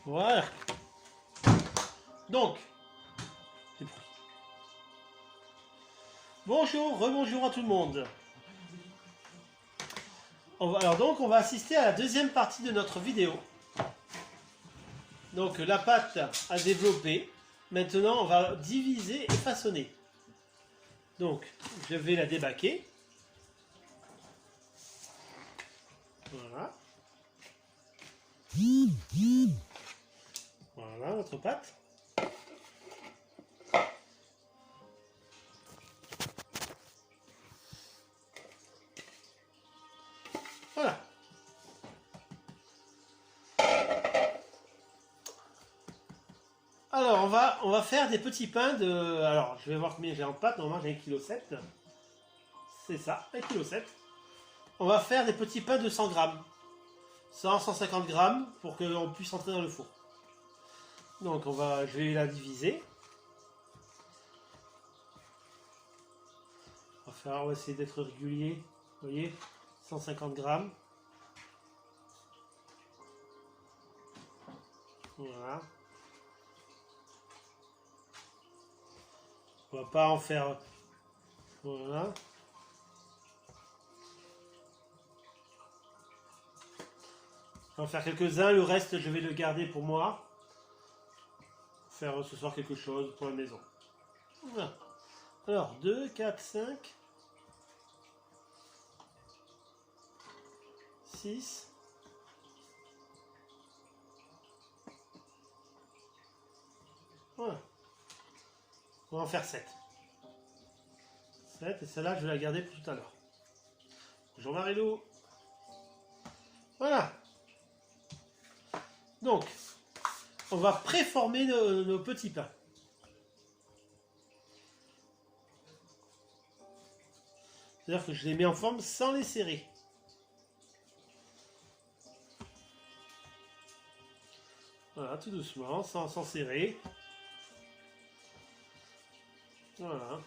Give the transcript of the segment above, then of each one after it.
Voilà. Donc, c'est pris. Bonjour, rebonjour à tout le monde. Alors on va assister à la deuxième partie de notre vidéo. Donc la pâte à développer. Maintenant on va diviser et façonner. Donc je vais la débaquer. Voilà. Voilà notre pâte. Voilà. Alors on va faire des petits pains de... Alors je vais voir combien j'ai en pâte. Normalement j'ai 1,7 kg. C'est ça, 1,7 kg. On va faire des petits pains de 100 grammes. 100-150 grammes pour qu'on puisse entrer dans le four. Donc je vais la diviser. On va essayer d'être régulier. Vous voyez, 150 grammes. Voilà. On va pas en faire. Voilà. Je vais en faire quelques-uns. Le reste, je vais le garder pour moi. Faire ce soir quelque chose pour la maison. Voilà. Alors, 2, 4, 5, 6, voilà. On va en faire 7. 7, et celle-là, je vais la garder pour tout à l'heure. Bonjour Marilou. Voilà. Donc, on va préformer nos petits pains. C'est-à-dire que je les mets en forme sans les serrer. Voilà, tout doucement, sans serrer. Voilà.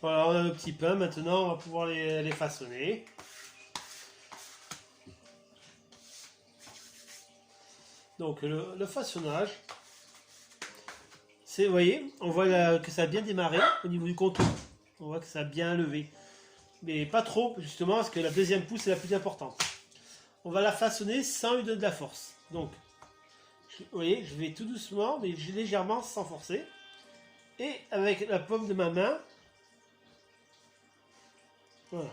Voilà, on a nos petits pains. Maintenant, on va pouvoir les façonner. Donc, le façonnage, c'est, vous voyez, on voit que ça a bien démarré au niveau du contour. On voit que ça a bien levé. Mais pas trop, justement, parce que la deuxième pousse est la plus importante. On va la façonner sans lui donner de la force. Donc, vous voyez, je vais tout doucement, mais légèrement, sans forcer. Et avec la paume de ma main, voilà.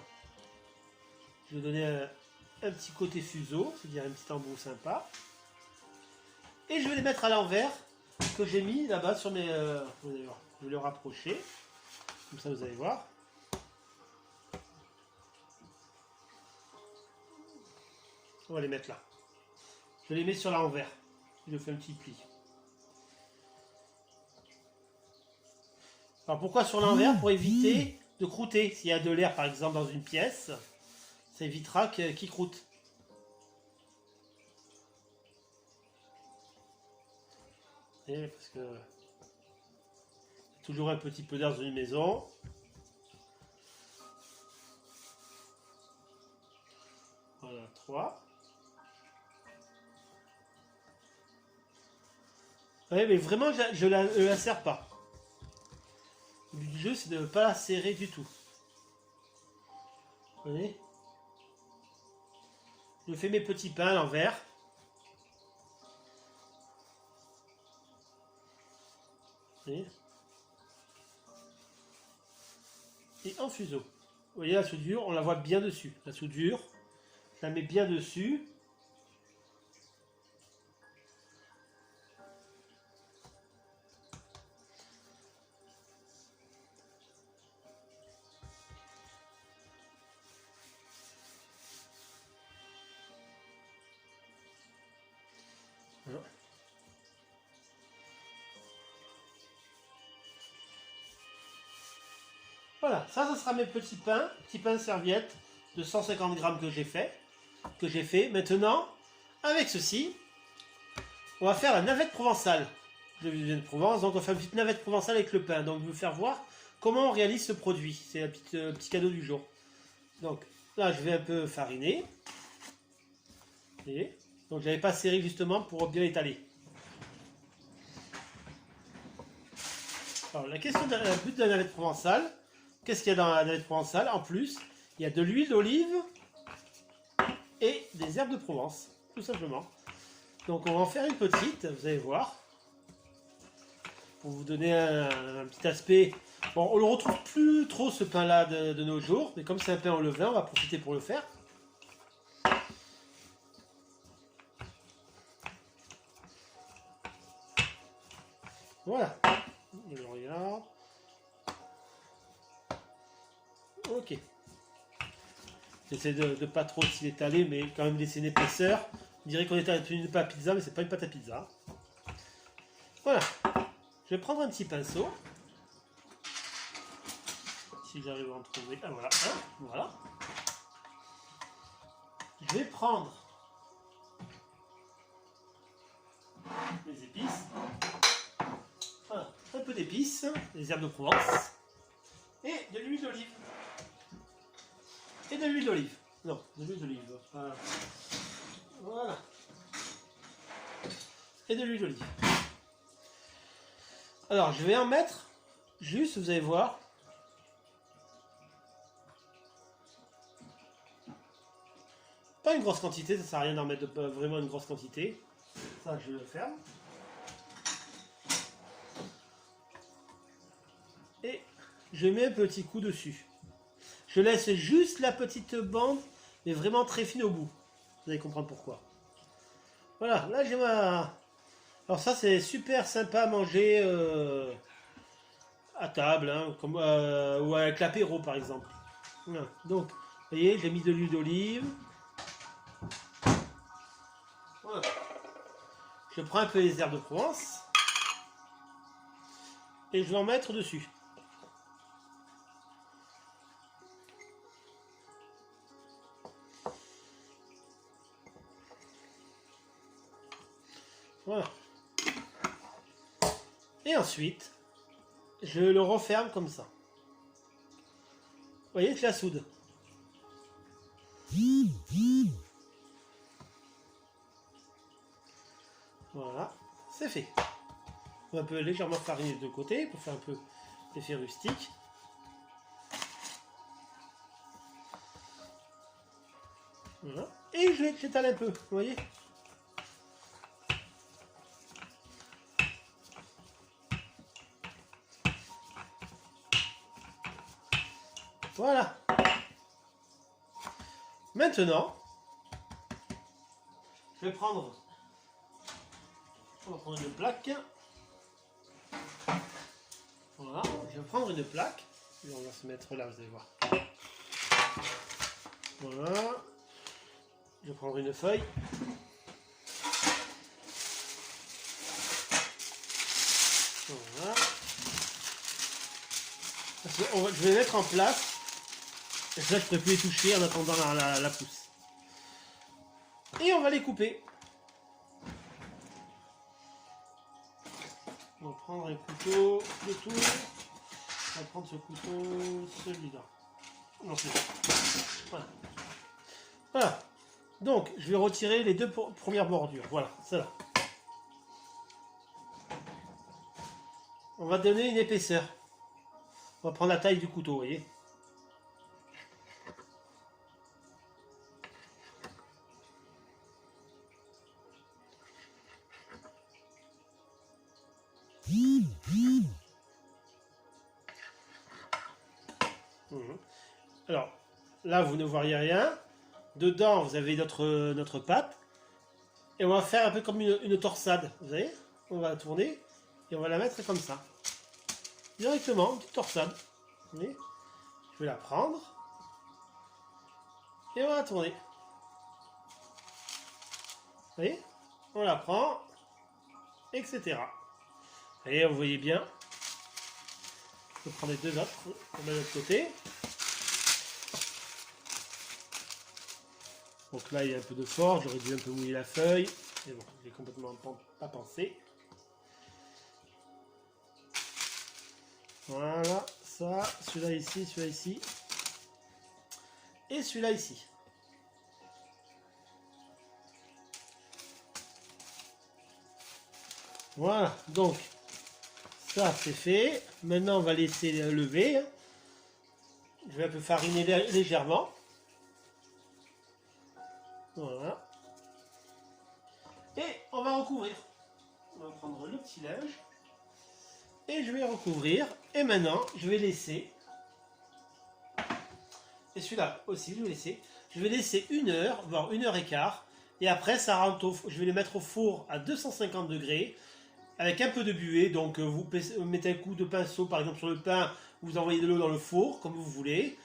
Je vais donner un petit côté fuseau, c'est-à-dire un petit embout sympa. Et je vais les mettre à l'envers, que j'ai mis là-bas sur mes... vous allez voir, je vais le rapprocher. Comme ça, vous allez voir. On va les mettre là. Je les mets sur l'envers. Je fais un petit pli. Alors pourquoi sur l'envers? Pour éviter de croûter. S'il y a de l'air par exemple dans une pièce, ça évitera qu'il croûte. Et parce que toujours un petit peu d'air dans une maison. Voilà, 3. Ouais, mais vraiment, je la serre pas. Le but du jeu, c'est de ne pas la serrer du tout. Vous voyez? Je fais mes petits pains à l'envers. Vous voyez? Et en fuseau. Vous voyez la soudure, on la voit bien dessus. La soudure, je la mets bien dessus. Voilà, ça sera mes petits pains serviettes de 150 grammes que j'ai fait. Maintenant, avec ceci, on va faire la navette provençale. de vin de Provence. Donc on fait une petite navette provençale avec le pain. Donc je vais vous faire voir comment on réalise ce produit. C'est un petit cadeau du jour. Donc là je vais un peu fariner. Vous voyez. Donc j'avais pas serré justement pour bien étaler. Alors la question de la but de la navette provençale, qu'est-ce qu'il y a dans la navette provençale? En plus, il y a de l'huile d'olive et des herbes de Provence, tout simplement. Donc on va en faire une petite, vous allez voir, pour vous donner un petit aspect. Bon, on le retrouve plus trop ce pain-là de nos jours, mais comme c'est un pain au levain, on va profiter pour le faire. Voilà. Je regarde. Ok. J'essaie de pas trop s'y étaler, mais quand même laisser une épaisseur. On dirait qu'on est à une pâte à pizza, mais c'est pas une pâte à pizza. Voilà. Je vais prendre un petit pinceau. Si j'arrive à en trouver. Ah voilà. Hein, voilà. Je vais prendre les épices. Voilà. Un peu d'épices, des herbes de Provence. Et de l'huile d'olive. Et de l'huile d'olive. Non, de l'huile d'olive. Voilà. Et de l'huile d'olive. Alors, je vais en mettre juste, vous allez voir. Pas une grosse quantité, ça sert à rien d'en mettre vraiment une grosse quantité. Ça, je le ferme. Et je mets un petit coup dessus. Je laisse juste la petite bande, mais vraiment très fine au bout. Vous allez comprendre pourquoi. Voilà, là j'ai ma... Alors ça c'est super sympa à manger à table, hein, comme, ou avec l'apéro par exemple. Voilà. Donc, vous voyez, j'ai mis de l'huile d'olive. Voilà. Je prends un peu les herbes de Provence. Et je vais en mettre dessus. Voilà. Et ensuite, je le referme comme ça. Vous voyez, je la soude. Voilà, c'est fait. On va un peu légèrement fariner de côté pour faire un peu l'effet rustique. Voilà. Et j'étale un peu, vous voyez. Voilà. Maintenant, je vais prendre... On va prendre une plaque. Voilà, je vais prendre une plaque. Et on va se mettre là, vous allez voir. Voilà. Je vais prendre une feuille. Voilà. Je vais mettre en place. Et ça, je ne pourrais plus les toucher en attendant la pousse. Et on va les couper. On va prendre un couteau de tour. On va prendre ce couteau, celui-là. Non, c'est ça. Voilà. Voilà. Donc, je vais retirer les deux premières bordures. Voilà, celle-là. On va donner une épaisseur. On va prendre la taille du couteau, vous voyez. Alors, là, vous ne voyez rien. Dedans, vous avez notre pâte. Et on va faire un peu comme une torsade. Vous voyez? On va la tourner et on va la mettre comme ça. Directement, une petite torsade. Vous voyez? Je vais la prendre. Et on va la tourner. Vous voyez? On la prend. Etc. Et vous voyez bien. Je prends les deux autres. On met de l'autre côté. Donc là, il y a un peu de force. J'aurais dû un peu mouiller la feuille. Mais bon, j'ai complètement pas pensé. Voilà, ça, celui-là ici, celui-là ici. Et celui-là ici. Voilà, donc ça c'est fait. Maintenant on va laisser lever. Je vais un peu fariner légèrement. Voilà. Et on va recouvrir. On va prendre le petit linge. Et je vais recouvrir. Et maintenant je vais laisser. Et celui-là aussi je vais laisser. Je vais laisser 1 heure, voire 1h15. Et après ça rentre je vais les mettre au four à 250 degrés. Avec un peu de buée, donc vous mettez un coup de pinceau par exemple sur le pain, vous envoyez de l'eau dans le four, comme vous voulez,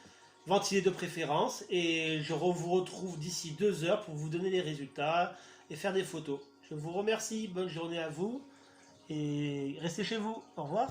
ventilez de préférence, et je vous retrouve d'ici 2 heures pour vous donner les résultats et faire des photos. Je vous remercie, bonne journée à vous, et restez chez vous, au revoir.